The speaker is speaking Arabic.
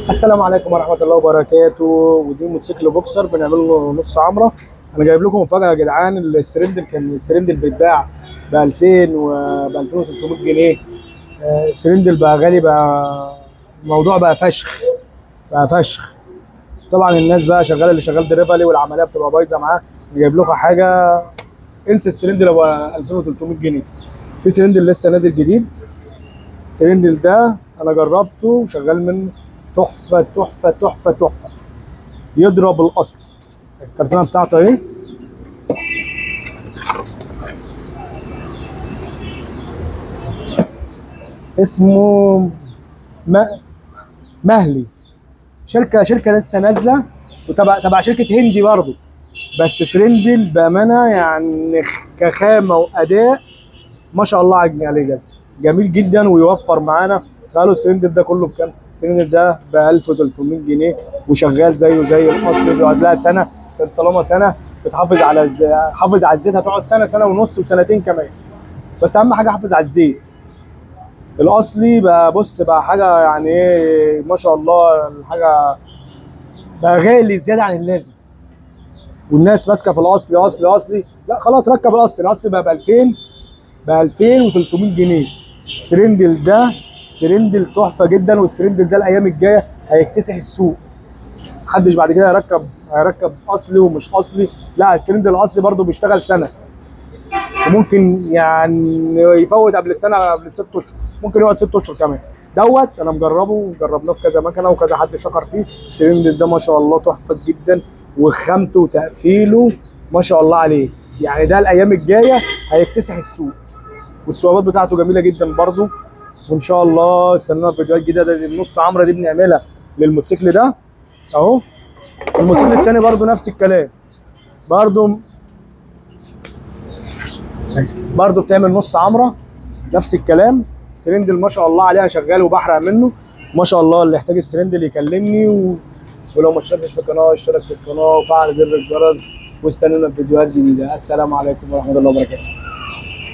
السلام عليكم ورحمة الله وبركاته. ودي موتوسيكل بوكسر بنعمل له نص عمرة. انا جايب لكم مفاجأة يا جدعان. السرندل كان السرندل بيتباع ب 2000 و ب 2300 جنيه. السرندل بقى غالي، بقى الموضوع بقى فشخ، بقى فشخ. طبعا الناس بقى شغاله، اللي شغال دريفلي والعمليه بتبقى بايظه معاه. جايب لكم حاجه، انسى السرندل ابو 2300 جنيه. في سرندل لسه نازل جديد. السرندل ده انا جربته وشغال منه، تحفه تحفه تحفه تحفه، يضرب الاصل. الكرتونه بتاعته اهي. اسمه م- مهلي. شركه لسه نازله، وتبع شركه هندي برضه. بس سرندل بامانه يعني كخامه واداء ما شاء الله عليه جد. جميل جدا ويوفر معانا. قالوا السرندل ده كله بكام؟ السرندل ده ب 1300 جنيه، وشغال زيه زي الاصل. بيقعد لها سنه. طالما سنه بتحافظ على حافظ على الزيت، هتقعد سنه، سنه ونص، وسنتين كمان. بس اهم حاجه حافظ على الزيت. الاصلي بقى، بص بقى حاجه يعني ايه، ما شاء الله. الحاجه بقى غالي زياده عن اللازم، والناس ماسكه في الاصلي اصلي اصلي. لا خلاص، ركب الاصلي. الاصلي بقى ب 2000، ب 2300 جنيه. السرندل ده سرندل تحفه جدا، والسرندل ده الايام الجايه هيكتسح السوق. محدش بعد كده هيركب اصلي ومش اصلي. لا، السرندل الاصلي برضو بيشتغل سنه، وممكن يعني يفوت قبل السنه، قبل 6 اشهر، ممكن يقعد 6 اشهر كمان. انا مجربه وجربناه في كذا مكنه، وكذا حد شكر فيه. السرندل ده ما شاء الله تحفه جدا، وخامته وتقفيله ما شاء الله عليه. يعني ده الايام الجايه هيكتسح السوق، والصوابات بتاعته جميله جدا برضو. وان شاء الله استنونا في فيديوهات جديده. دي النص عمره دي بنعملها للموتوسيكل ده اهو. الموتوسيكل التاني برضو نفس الكلام. برضو بتعمل نص عمره، نفس الكلام. سرندل ما شاء الله عليها، شغال وبحرق منه ما شاء الله. اللي يحتاج السرندل يكلمني ولو ما اشتركتش في القناه اشترك في القناه وفعل زر الجرس، واستنونا في فيديوهات جديده. السلام عليكم ورحمه الله وبركاته.